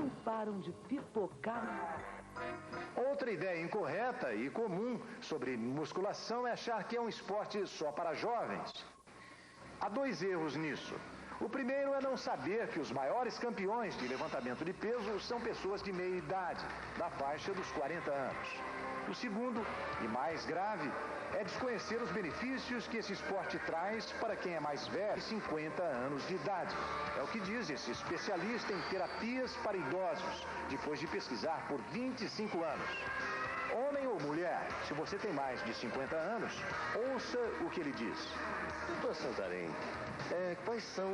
não param de pipocar. Outra ideia incorreta e comum sobre musculação é achar que é um esporte só para jovens. Há dois erros nisso. O primeiro é não saber que os maiores campeões de levantamento de peso são pessoas de meia idade, da faixa dos 40 anos. O segundo, e mais grave, é desconhecer os benefícios que esse esporte traz para quem é mais velho, de 50 anos de idade. É o que diz esse especialista em terapias para idosos, depois de pesquisar por 25 anos. Homem ou mulher, se você tem mais de 50 anos, ouça o que ele diz. Doutor Santarém, quais são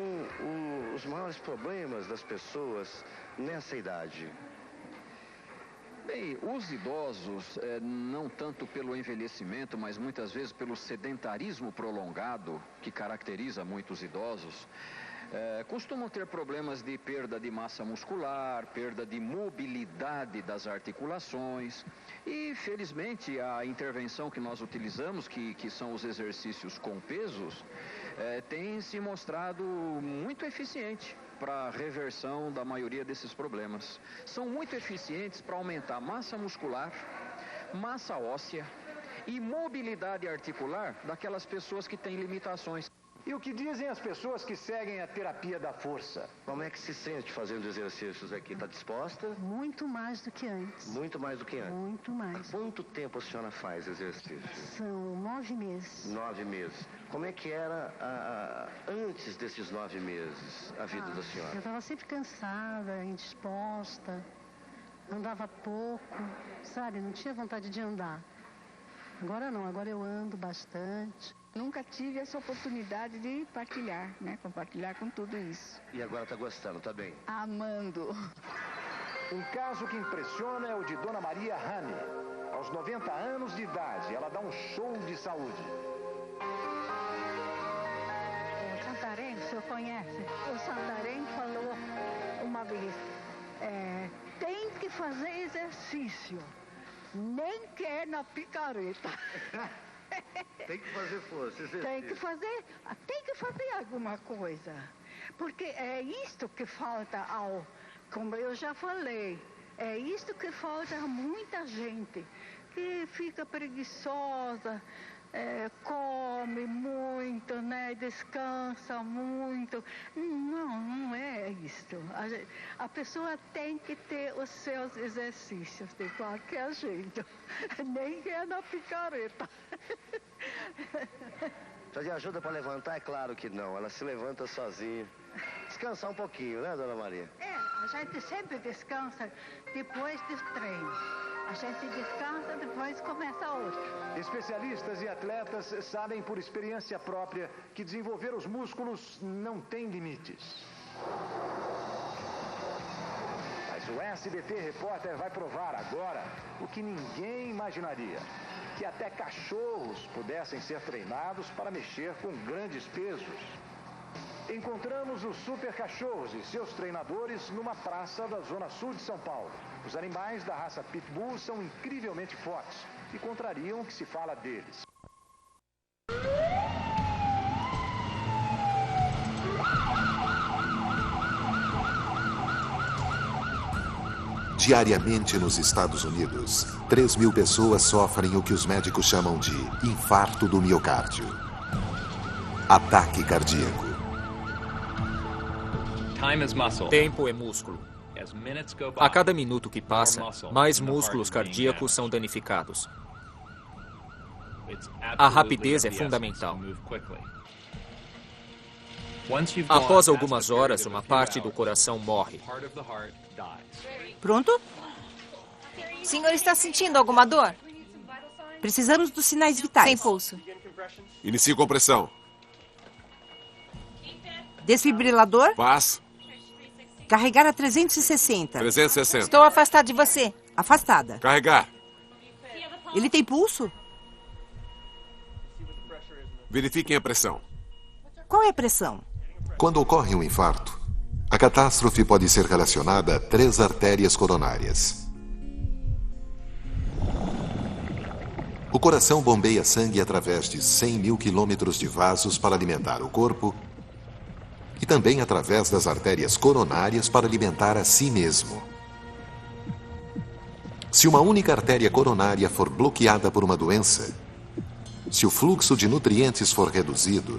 os maiores problemas das pessoas nessa idade? Bem, os idosos, não tanto pelo envelhecimento, mas muitas vezes pelo sedentarismo prolongado que caracteriza muitos idosos, costumam ter problemas de perda de massa muscular, perda de mobilidade das articulações e, felizmente, a intervenção que nós utilizamos, que são os exercícios com pesos, tem se mostrado muito eficiente para a reversão da maioria desses problemas. São muito eficientes para aumentar massa muscular, massa óssea e mobilidade articular daquelas pessoas que têm limitações. E o que dizem as pessoas que seguem a terapia da força? Como é que se sente fazendo exercícios aqui? Está disposta? Muito mais do que antes. Muito mais do que antes? Muito mais. Há quanto tempo a senhora faz exercício? São 9 meses. 9 meses. Como é que era antes desses 9 meses a vida da senhora? Eu estava sempre cansada, indisposta, andava pouco, sabe? Não tinha vontade de andar. Agora não, agora eu ando bastante. Nunca tive essa oportunidade de partilhar, né? Compartilhar com tudo isso. E agora está gostando, tá bem? Amando. Um caso que impressiona é o de Dona Maria Rani. Aos 90 anos de idade, ela dá um show de saúde. O Santarém, o senhor conhece? O Santarém falou uma vez, tem que fazer exercício, nem que é na picareta. Tem que fazer força, exercício. Tem que fazer alguma coisa. Porque é isto que falta como eu já falei, é isto que falta a muita gente que fica preguiçosa, come muito, né? Descansa muito. Não é isto. A pessoa tem que ter os seus exercícios de qualquer jeito. Nem que é na picareta. Precisa de ajuda para levantar? É claro que não. Ela se levanta sozinha. Descansar um pouquinho, né, Dona Maria? A gente sempre descansa depois do treino. A gente descansa, depois começa outro. Especialistas e atletas sabem por experiência própria que desenvolver os músculos não tem limites. Mas o SBT Repórter vai provar agora o que ninguém imaginaria. Que até cachorros pudessem ser treinados para mexer com grandes pesos. Encontramos os super cachorros e seus treinadores numa praça da zona sul de São Paulo. Os animais da raça Pitbull são incrivelmente fortes e contrariam o que se fala deles. Diariamente nos Estados Unidos, 3.000 pessoas sofrem o que os médicos chamam de infarto do miocárdio. Ataque cardíaco. Tempo é músculo. A cada minuto que passa, mais músculos cardíacos são danificados. A rapidez é fundamental. Após algumas horas, uma parte do coração morre. Pronto? O senhor está sentindo alguma dor? Precisamos dos sinais vitais. Sem pulso. Inicie compressão. Desfibrilador? Paz. Carregar a 360. 360. Estou afastada de você. Afastada. Carregar. Ele tem pulso? Verifiquem a pressão. Qual é a pressão? Quando ocorre um infarto, a catástrofe pode ser relacionada a 3 artérias coronárias. O coração bombeia sangue através de 100.000 quilômetros de vasos para alimentar o corpo e também através das artérias coronárias para alimentar a si mesmo. Se uma única artéria coronária for bloqueada por uma doença, se o fluxo de nutrientes for reduzido,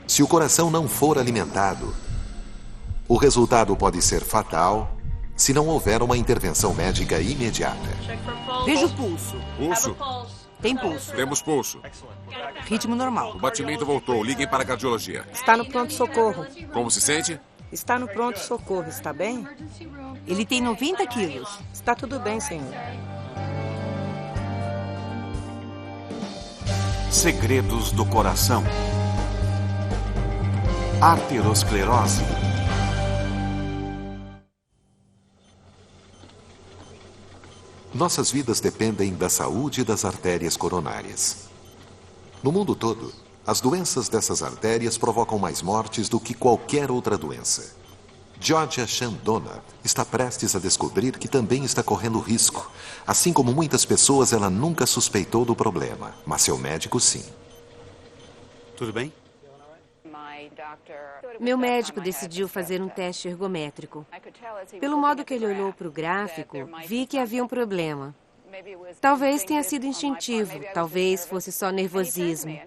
se o coração não for alimentado, o resultado pode ser fatal se não houver uma intervenção médica imediata. Veja o pulso. Pulso? Tem pulso. Temos pulso. Ritmo normal. O batimento voltou. Liguem para a cardiologia. Está no pronto-socorro. Como se sente? Está no pronto-socorro, está bem? Ele tem 90 quilos. Está tudo bem, senhor. Segredos do coração. Arteriosclerose. Nossas vidas dependem da saúde das artérias coronárias. No mundo todo, as doenças dessas artérias provocam mais mortes do que qualquer outra doença. Georgia Shandona está prestes a descobrir que também está correndo risco. Assim como muitas pessoas, ela nunca suspeitou do problema, mas seu médico sim. Tudo bem? Meu médico decidiu fazer um teste ergométrico. Pelo modo que ele olhou para o gráfico, vi que havia um problema. Talvez tenha sido instintivo, talvez fosse só nervosismo.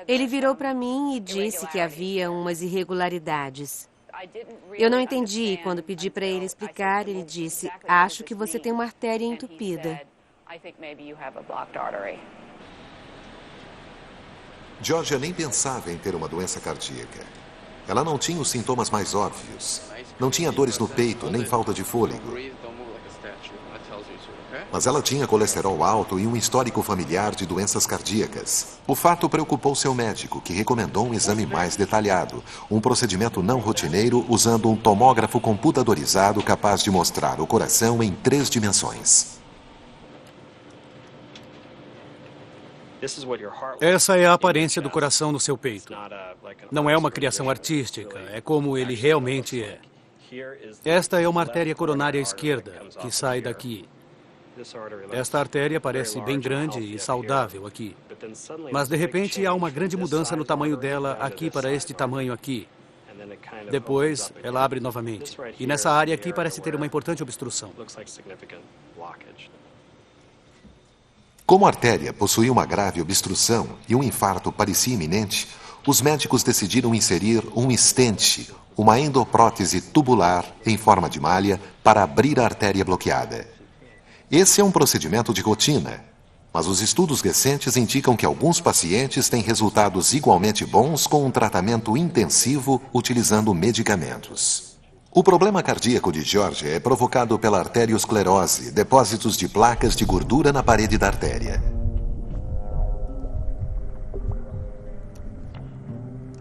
Ele virou para mim e disse que havia umas irregularidades. Eu não entendi e quando pedi para ele explicar, ele disse, acho que você tem uma artéria entupida. Georgia nem pensava em ter uma doença cardíaca. Ela não tinha os sintomas mais óbvios. Não tinha dores no peito, nem falta de fôlego. Mas ela tinha colesterol alto e um histórico familiar de doenças cardíacas. O fato preocupou seu médico, que recomendou um exame mais detalhado, um procedimento não rotineiro usando um tomógrafo computadorizado capaz de mostrar o coração em 3 dimensões. Essa é a aparência do coração no seu peito. Não é uma criação artística, é como ele realmente é. Esta é uma artéria coronária esquerda, que sai daqui. Esta artéria parece bem grande e saudável aqui. Mas, de repente, há uma grande mudança no tamanho dela aqui para este tamanho aqui. Depois, ela abre novamente. E nessa área aqui parece ter uma importante obstrução. Como a artéria possuía uma grave obstrução e um infarto parecia iminente, os médicos decidiram inserir um estente, uma endoprótese tubular em forma de malha, para abrir a artéria bloqueada. Esse é um procedimento de rotina, mas os estudos recentes indicam que alguns pacientes têm resultados igualmente bons com um tratamento intensivo utilizando medicamentos. O problema cardíaco de Georgia é provocado pela arteriosclerose, depósitos de placas de gordura na parede da artéria.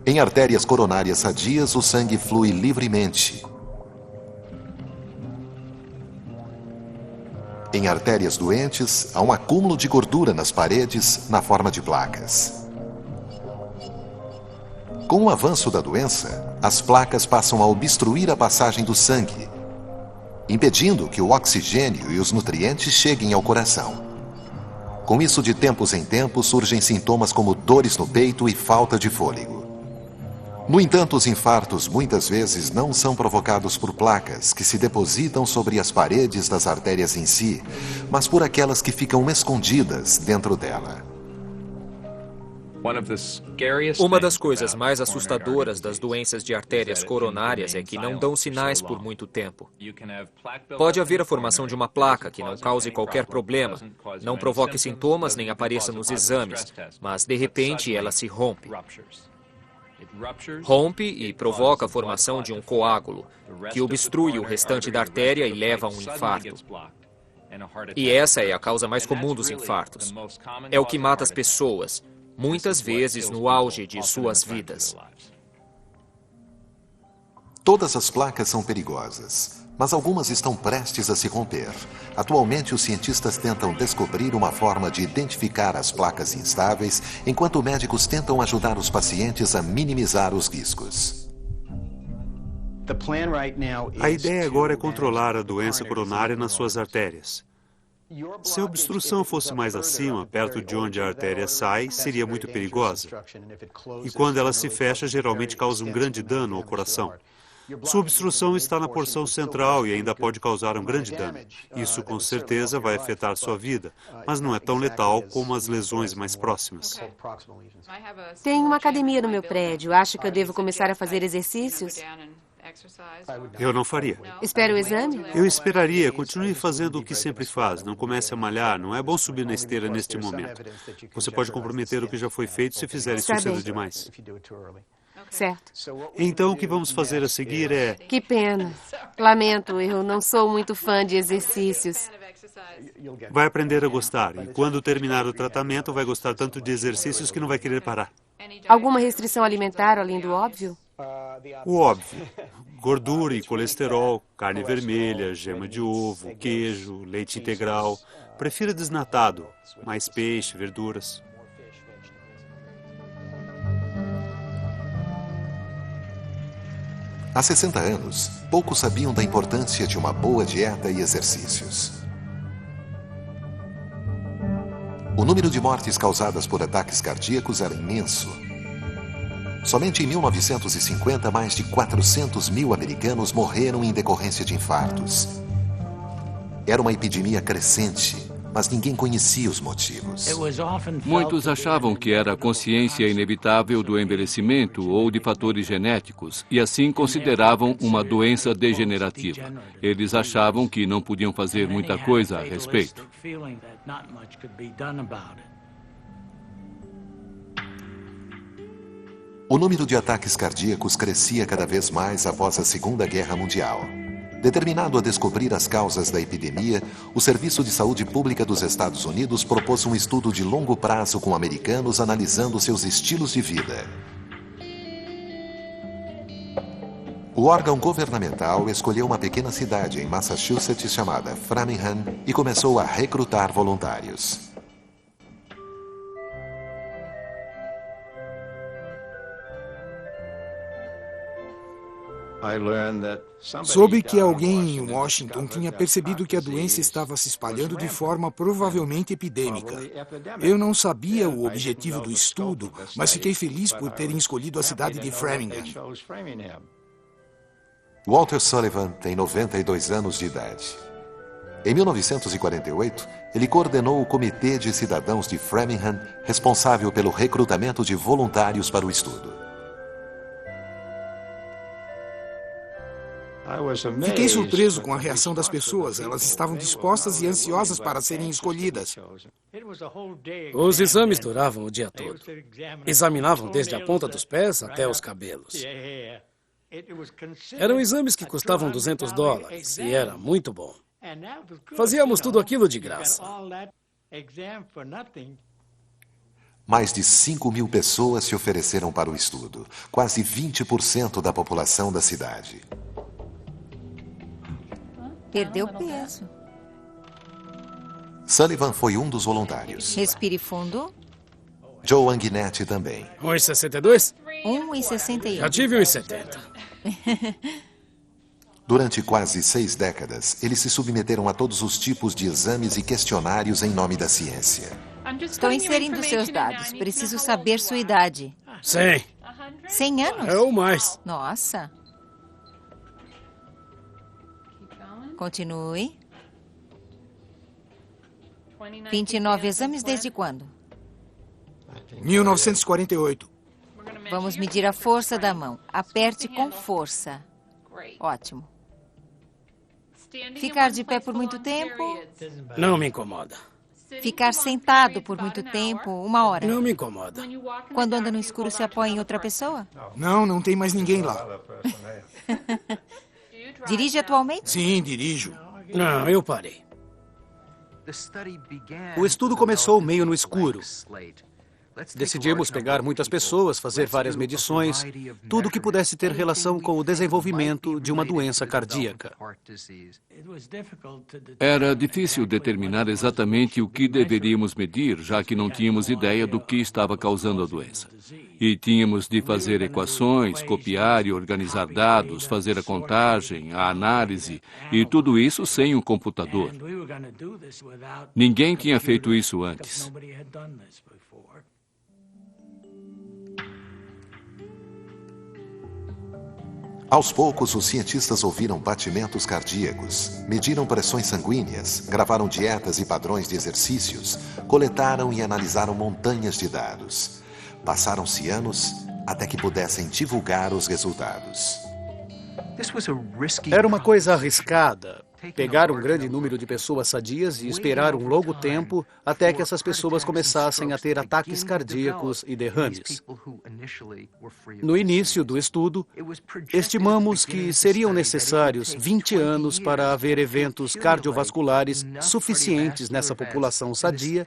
Em artérias coronárias sadias, o sangue flui livremente. Em artérias doentes, há um acúmulo de gordura nas paredes na forma de placas. Com o avanço da doença, as placas passam a obstruir a passagem do sangue, impedindo que o oxigênio e os nutrientes cheguem ao coração. Com isso, de tempos em tempos, surgem sintomas como dores no peito e falta de fôlego. No entanto, os infartos muitas vezes não são provocados por placas que se depositam sobre as paredes das artérias em si, mas por aquelas que ficam escondidas dentro dela. Uma das coisas mais assustadoras das doenças de artérias coronárias é que não dão sinais por muito tempo. Pode haver a formação de uma placa que não cause qualquer problema, não provoque sintomas nem apareça nos exames, mas de repente ela se rompe. Rompe e provoca a formação de um coágulo, que obstrui o restante da artéria e leva a um infarto. E essa é a causa mais comum dos infartos. É o que mata as pessoas, muitas vezes no auge de suas vidas. Todas as placas são perigosas, mas algumas estão prestes a se romper. Atualmente, os cientistas tentam descobrir uma forma de identificar as placas instáveis, enquanto médicos tentam ajudar os pacientes a minimizar os riscos. A ideia agora é controlar a doença coronária nas suas artérias. Se a obstrução fosse mais acima, perto de onde a artéria sai, seria muito perigosa. E quando ela se fecha, geralmente causa um grande dano ao coração. Sua obstrução está na porção central e ainda pode causar um grande dano. Isso com certeza vai afetar sua vida, mas não é tão letal como as lesões mais próximas. Tem uma academia no meu prédio. Acha que eu devo começar a fazer exercícios? Eu não faria. Espero o exame? Eu esperaria. Continue fazendo o que sempre faz. Não comece a malhar. Não é bom subir na esteira neste momento. Você pode comprometer o que já foi feito se fizer isso cedo demais. Certo. Então, o que vamos fazer a seguir é... Que pena. Lamento, eu não sou muito fã de exercícios. Vai aprender a gostar. E quando terminar o tratamento, vai gostar tanto de exercícios que não vai querer parar. Alguma restrição alimentar, além do óbvio? O óbvio. Gordura e colesterol, carne vermelha, gema de ovo, queijo, leite integral. Prefira desnatado. Mais peixe, verduras. Há 60 anos, poucos sabiam da importância de uma boa dieta e exercícios. O número de mortes causadas por ataques cardíacos era imenso. Somente em 1950, mais de 400 mil americanos morreram em decorrência de infartos. Era uma epidemia crescente, mas ninguém conhecia os motivos. Muitos achavam que era a consciência inevitável do envelhecimento ou de fatores genéticos, e assim consideravam uma doença degenerativa. Eles achavam que não podiam fazer muita coisa a respeito. O número de ataques cardíacos crescia cada vez mais após a Segunda Guerra Mundial. Determinado a descobrir as causas da epidemia, o Serviço de Saúde Pública dos Estados Unidos propôs um estudo de longo prazo com americanos analisando seus estilos de vida. O órgão governamental escolheu uma pequena cidade em Massachusetts chamada Framingham e começou a recrutar voluntários. Soube que alguém em Washington tinha percebido que a doença estava se espalhando de forma provavelmente epidêmica. Eu não sabia o objetivo do estudo, mas fiquei feliz por terem escolhido a cidade de Framingham. Walter Sullivan tem 92 anos de idade. Em 1948, ele coordenou o Comitê de Cidadãos de Framingham, responsável pelo recrutamento de voluntários para o estudo. Fiquei surpreso com a reação das pessoas. Elas estavam dispostas e ansiosas para serem escolhidas. Os exames duravam o dia todo. Examinavam desde a ponta dos pés até os cabelos. Eram exames que custavam $200 e era muito bom. Fazíamos tudo aquilo de graça. Mais de 5.000 pessoas se ofereceram para o estudo, quase 20% da população da cidade. Perdeu peso. Sullivan foi um dos voluntários. Respire fundo. Joe Anguinetti também. 1,62? 1,61. Já tive 1,70. Durante quase 6 décadas, eles se submeteram a todos os tipos de exames e questionários em nome da ciência. Estou inserindo seus dados. Preciso saber sua idade. 100. 100 anos? É ou mais. Nossa. Continue. 29 exames desde quando? 1948. Vamos medir a força da mão. Aperte com força. Ótimo. Ficar de pé por muito tempo? Não me incomoda. Ficar sentado por muito tempo, 1 hora? Não me incomoda. Quando anda no escuro, se apoia em outra pessoa? Não tem mais ninguém lá. Dirige atualmente? Sim, dirijo. Não, eu parei. O estudo começou meio no escuro. Decidimos pegar muitas pessoas, fazer várias medições, tudo que pudesse ter relação com o desenvolvimento de uma doença cardíaca. Era difícil determinar exatamente o que deveríamos medir, já que não tínhamos ideia do que estava causando a doença. E tínhamos de fazer equações, copiar e organizar dados, fazer a contagem, a análise, e tudo isso sem um computador. Ninguém tinha feito isso antes. Aos poucos, os cientistas ouviram batimentos cardíacos, mediram pressões sanguíneas, gravaram dietas e padrões de exercícios, coletaram e analisaram montanhas de dados. Passaram-se anos até que pudessem divulgar os resultados. Era uma coisa arriscada. Pegar um grande número de pessoas sadias e esperar um longo tempo até que essas pessoas começassem a ter ataques cardíacos e derrames. No início do estudo, estimamos que seriam necessários 20 anos para haver eventos cardiovasculares suficientes nessa população sadia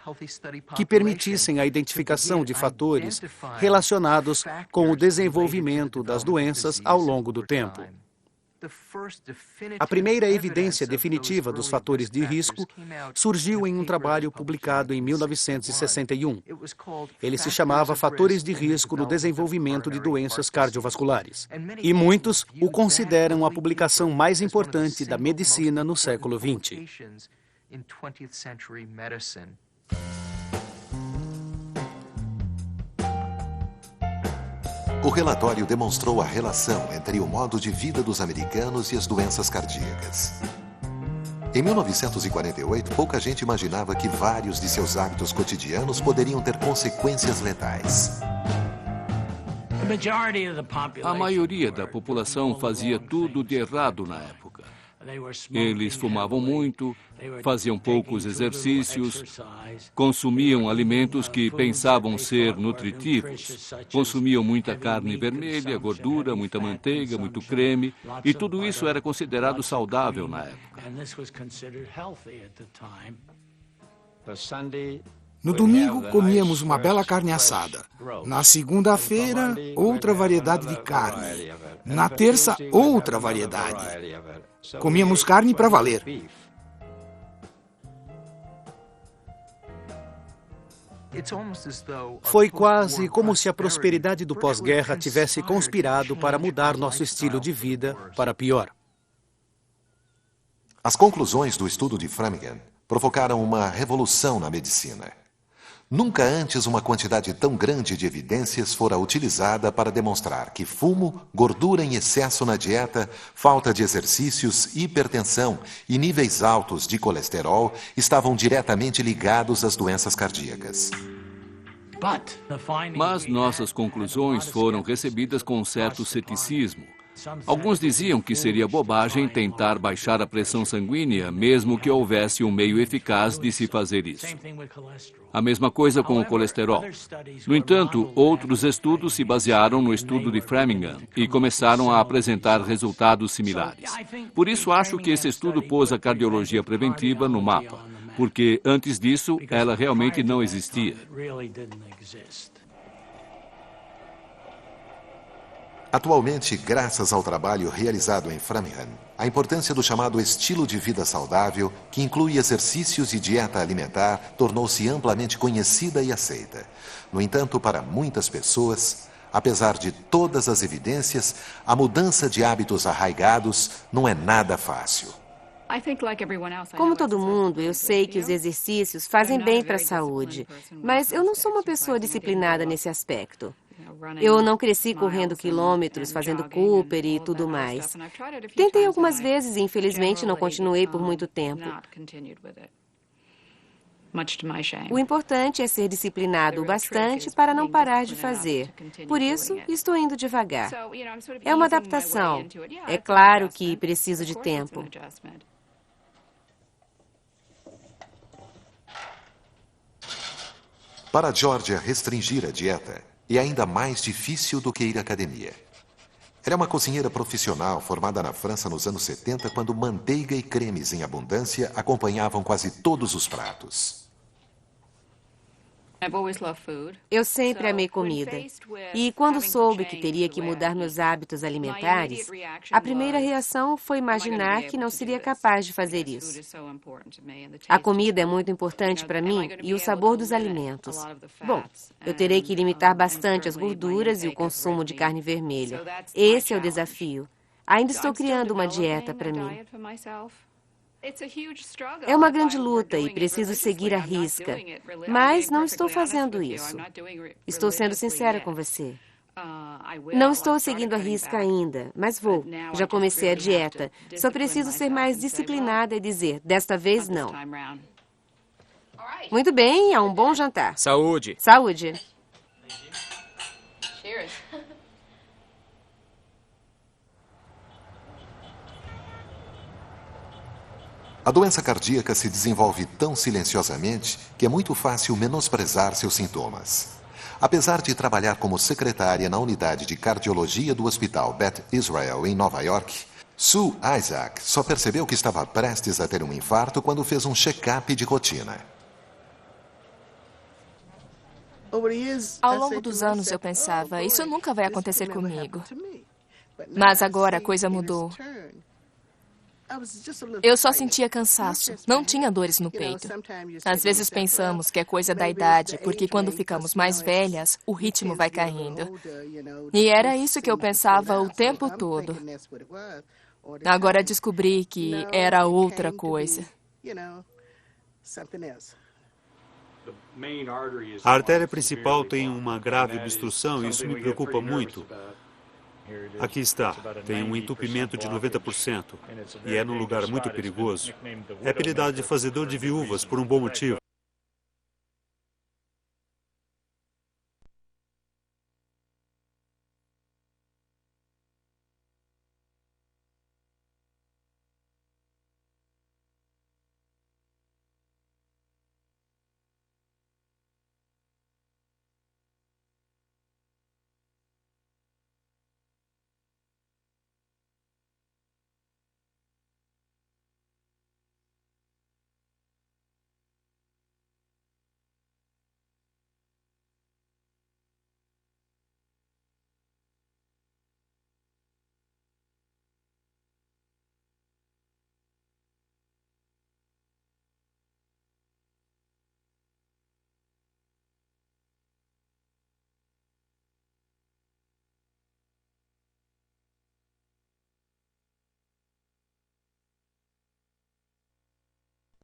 que permitissem a identificação de fatores relacionados com o desenvolvimento das doenças ao longo do tempo. A primeira evidência definitiva dos fatores de risco surgiu em um trabalho publicado em 1961. Ele se chamava Fatores de Risco no Desenvolvimento de Doenças Cardiovasculares. E muitos o consideram a publicação mais importante da medicina no século XX. O relatório demonstrou a relação entre o modo de vida dos americanos e as doenças cardíacas. Em 1948, pouca gente imaginava que vários de seus hábitos cotidianos poderiam ter consequências letais. A maioria da população fazia tudo de errado na época. Eles fumavam muito, faziam poucos exercícios, consumiam alimentos que pensavam ser nutritivos, consumiam muita carne vermelha, gordura, muita manteiga, muito creme, e tudo isso era considerado saudável na época. No domingo, comíamos uma bela carne assada. Na segunda-feira, outra variedade de carne. Na terça, outra variedade. Comíamos carne para valer. Foi quase como se a prosperidade do pós-guerra tivesse conspirado para mudar nosso estilo de vida para pior. As conclusões do estudo de Framingham provocaram uma revolução na medicina. Nunca antes uma quantidade tão grande de evidências fora utilizada para demonstrar que fumo, gordura em excesso na dieta, falta de exercícios, hipertensão e níveis altos de colesterol estavam diretamente ligados às doenças cardíacas. Mas nossas conclusões foram recebidas com um certo ceticismo. Alguns diziam que seria bobagem tentar baixar a pressão sanguínea, mesmo que houvesse um meio eficaz de se fazer isso. A mesma coisa com o colesterol. No entanto, outros estudos se basearam no estudo de Framingham e começaram a apresentar resultados similares. Por isso, acho que esse estudo pôs a cardiologia preventiva no mapa, porque antes disso, ela realmente não existia. Atualmente, graças ao trabalho realizado em Framingham, a importância do chamado estilo de vida saudável, que inclui exercícios e dieta alimentar, tornou-se amplamente conhecida e aceita. No entanto, para muitas pessoas, apesar de todas as evidências, a mudança de hábitos arraigados não é nada fácil. Como todo mundo, eu sei que os exercícios fazem bem para a saúde, mas eu não sou uma pessoa disciplinada nesse aspecto. Eu não cresci correndo quilômetros, fazendo Cooper e tudo mais. Tentei algumas vezes e, infelizmente, não continuei por muito tempo. O importante é ser disciplinado o bastante para não parar de fazer. Por isso, estou indo devagar. É uma adaptação. É claro que preciso de tempo. Para Georgia, restringir a dieta é ainda mais difícil do que ir à academia. Ela é uma cozinheira profissional formada na França nos anos 70, quando manteiga e cremes em abundância acompanhavam quase todos os pratos. Eu sempre amei comida. E quando soube que teria que mudar meus hábitos alimentares, a primeira reação foi imaginar que não seria capaz de fazer isso. A comida é muito importante para mim e o sabor dos alimentos. Bom, eu terei que limitar bastante as gorduras e o consumo de carne vermelha. Esse é o desafio. Ainda estou criando uma dieta para mim. É uma grande luta e preciso seguir à risca, mas não estou fazendo isso. Estou sendo sincera com você. Não estou seguindo a risca ainda, mas vou. Já comecei a dieta. Só preciso ser mais disciplinada e dizer, desta vez não. Muito bem, é um bom jantar. Saúde. Saúde. A doença cardíaca se desenvolve tão silenciosamente que é muito fácil menosprezar seus sintomas. Apesar de trabalhar como secretária na unidade de cardiologia do Hospital Beth Israel, em Nova York, Sue Isaac só percebeu que estava prestes a ter um infarto quando fez um check-up de rotina. Ao longo dos anos eu pensava, isso nunca vai acontecer comigo. Mas agora a coisa mudou. Eu só sentia cansaço, não tinha dores no peito. Às vezes pensamos que é coisa da idade, porque quando ficamos mais velhas, o ritmo vai caindo. E era isso que eu pensava o tempo todo. Agora descobri que era outra coisa. A artéria principal tem uma grave obstrução e isso me preocupa muito. Aqui está, tem um entupimento de 90% e é num lugar muito perigoso. É apelidado de fazedor de viúvas por um bom motivo.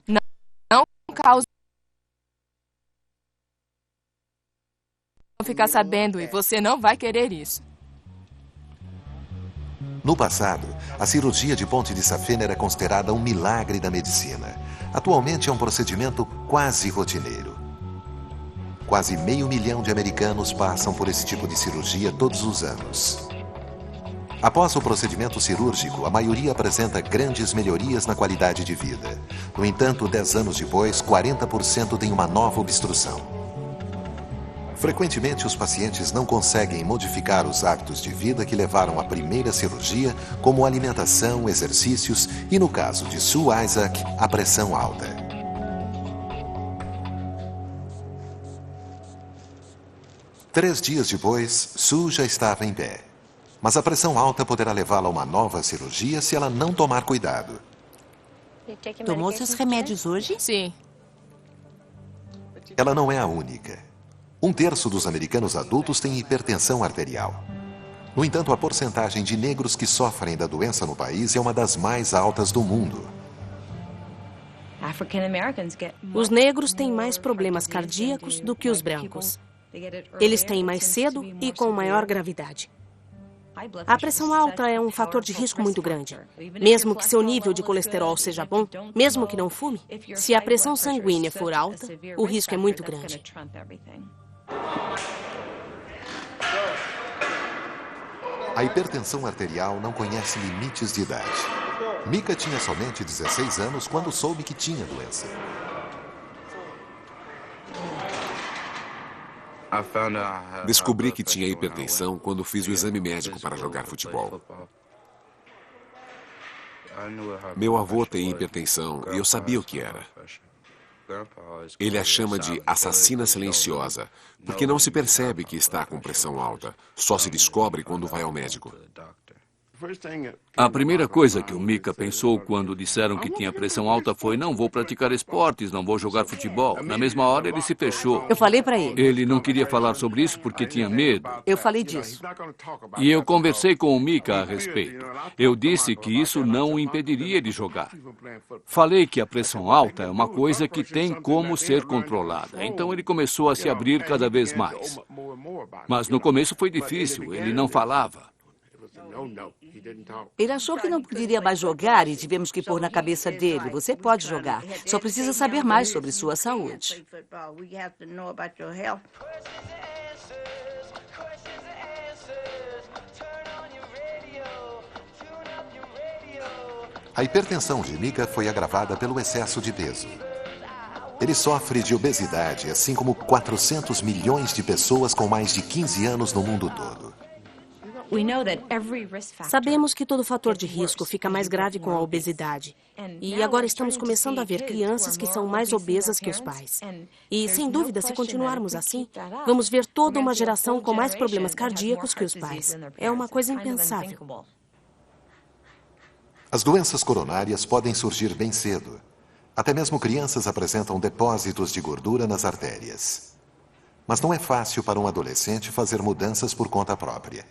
Não cause ficar sabendo e você não vai querer isso. No passado, a cirurgia de ponte de safena era considerada um milagre da medicina. Atualmente é um procedimento quase rotineiro. Quase 500 mil de americanos passam por esse tipo de cirurgia todos os anos. Após o procedimento cirúrgico, a maioria apresenta grandes melhorias na qualidade de vida. No entanto, 10 anos depois, 40% tem uma nova obstrução. Frequentemente, os pacientes não conseguem modificar os hábitos de vida que levaram à primeira cirurgia, como alimentação, exercícios e, no caso de Sue Isaac, a pressão alta. Três dias depois, Sue já estava em pé. Mas a pressão alta poderá levá-la a uma nova cirurgia se ela não tomar cuidado. Tomou seus remédios hoje? Sim. Ela não é a única. 1/3 dos americanos adultos tem hipertensão arterial. No entanto, a porcentagem de negros que sofrem da doença no país é uma das mais altas do mundo. Os negros têm mais problemas cardíacos do que os brancos. Eles têm mais cedo e com maior gravidade. A pressão alta é um fator de risco muito grande. Mesmo que seu nível de colesterol seja bom, mesmo que não fume, se a pressão sanguínea for alta, o risco é muito grande. A hipertensão arterial não conhece limites de idade. Mika tinha somente 16 anos quando soube que tinha doença. Descobri que tinha hipertensão quando fiz o exame médico para jogar futebol. Meu avô tem hipertensão e eu sabia o que era. Ele a chama de assassina silenciosa, porque não se percebe que está com pressão alta. Só se descobre quando vai ao médico. A primeira coisa que o Mika pensou quando disseram que tinha pressão alta foi: não vou praticar esportes, não vou jogar futebol. Na mesma hora ele se fechou. Eu falei para ele. Ele não queria falar sobre isso porque tinha medo. Eu falei disso. E eu conversei com o Mika a respeito. Eu disse que isso não o impediria de jogar. Falei que a pressão alta é uma coisa que tem como ser controlada. Então ele começou a se abrir cada vez mais. Mas no começo foi difícil, ele não falava. Ele achou que não poderia mais jogar e tivemos que pôr na cabeça dele: você pode jogar, só precisa saber mais sobre sua saúde. A hipertensão de Mika foi agravada pelo excesso de peso. Ele sofre de obesidade, assim como 400 milhões de pessoas com mais de 15 anos no mundo todo. Sabemos que todo fator de risco fica mais grave com a obesidade. E agora estamos começando a ver crianças que são mais obesas que os pais. E, sem dúvida, se continuarmos assim, vamos ver toda uma geração com mais problemas cardíacos que os pais. É uma coisa impensável. As doenças coronárias podem surgir bem cedo. Até mesmo crianças apresentam depósitos de gordura nas artérias. Mas não é fácil para um adolescente fazer mudanças por conta própria.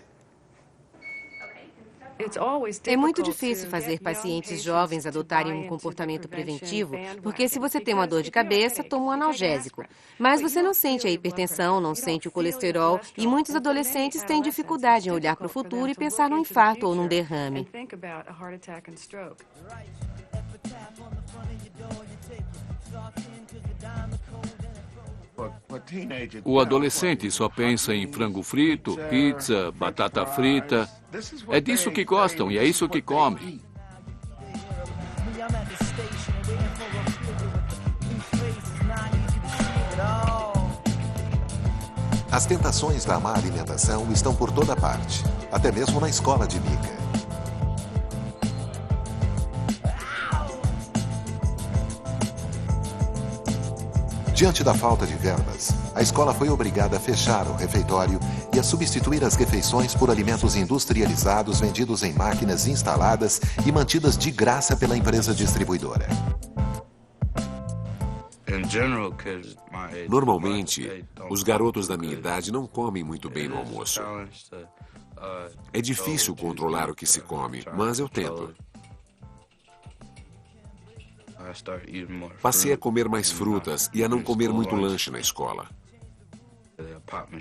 É muito difícil fazer pacientes jovens adotarem um comportamento preventivo, porque se você tem uma dor de cabeça, toma um analgésico. Mas você não sente a hipertensão, não sente o colesterol, e muitos adolescentes têm dificuldade em olhar para o futuro e pensar num infarto ou num derrame. O adolescente só pensa em frango frito, pizza, batata frita. É disso que gostam e é isso que comem. As tentações da má alimentação estão por toda parte, até mesmo na escola de Mika. Diante da falta de verbas, a escola foi obrigada a fechar o refeitório e a substituir as refeições por alimentos industrializados vendidos em máquinas instaladas e mantidas de graça pela empresa distribuidora. Normalmente, os garotos da minha idade não comem muito bem no almoço. É difícil controlar o que se come, mas eu tento. Passei a comer mais frutas e a não comer muito lanche na escola.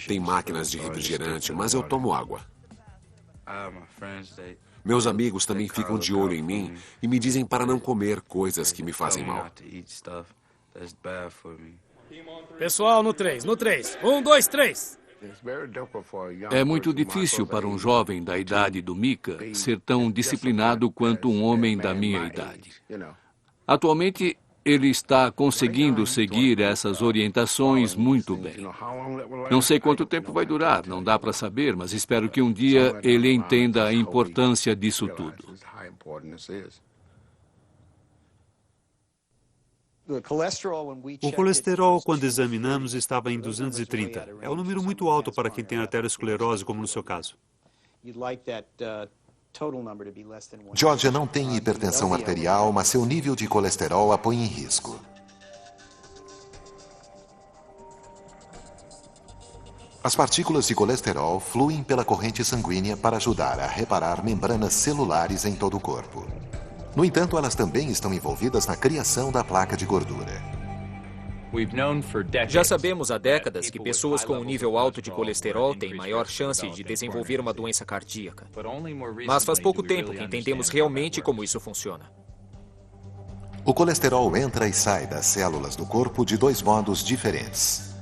Tem máquinas de refrigerante, mas eu tomo água. Meus amigos também ficam de olho em mim e me dizem para não comer coisas que me fazem mal. Pessoal, no 3, no 3. 1, 2, 3. É muito difícil para um jovem da idade do Mika ser tão disciplinado quanto um homem da minha idade. Atualmente, ele está conseguindo seguir essas orientações muito bem. Não sei quanto tempo vai durar, não dá para saber, mas espero que um dia ele entenda a importância disso tudo. O colesterol, quando examinamos, estava em 230. É um número muito alto para quem tem arteriosclerose, como no seu caso. Georgia não tem hipertensão arterial, mas seu nível de colesterol a põe em risco. As partículas de colesterol fluem pela corrente sanguínea para ajudar a reparar membranas celulares em todo o corpo. No entanto, elas também estão envolvidas na criação da placa de gordura. Já sabemos há décadas que pessoas com um nível alto de colesterol têm maior chance de desenvolver uma doença cardíaca. Mas faz pouco tempo que entendemos realmente como isso funciona. O colesterol entra e sai das células do corpo de dois modos diferentes.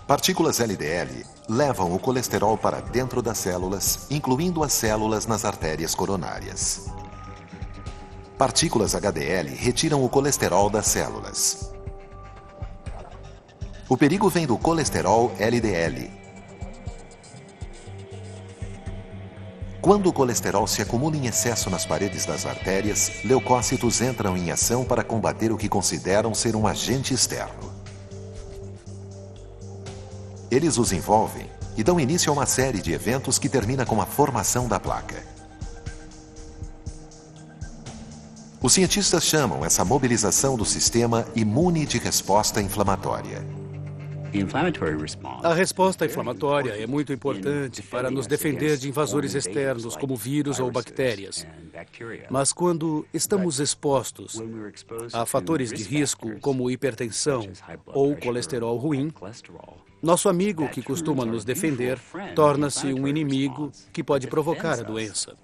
Partículas LDL levam o colesterol para dentro das células, incluindo as células nas artérias coronárias. Partículas HDL retiram o colesterol das células. O perigo vem do colesterol LDL. Quando o colesterol se acumula em excesso nas paredes das artérias, leucócitos entram em ação para combater o que consideram ser um agente externo. Eles os envolvem e dão início a uma série de eventos que termina com a formação da placa. Os cientistas chamam essa mobilização do sistema imune de resposta inflamatória. A resposta inflamatória é muito importante para nos defender de invasores externos, como vírus ou bactérias. Mas quando estamos expostos a fatores de risco, como hipertensão ou colesterol ruim, nosso amigo que costuma nos defender torna-se um inimigo que pode provocar a doença.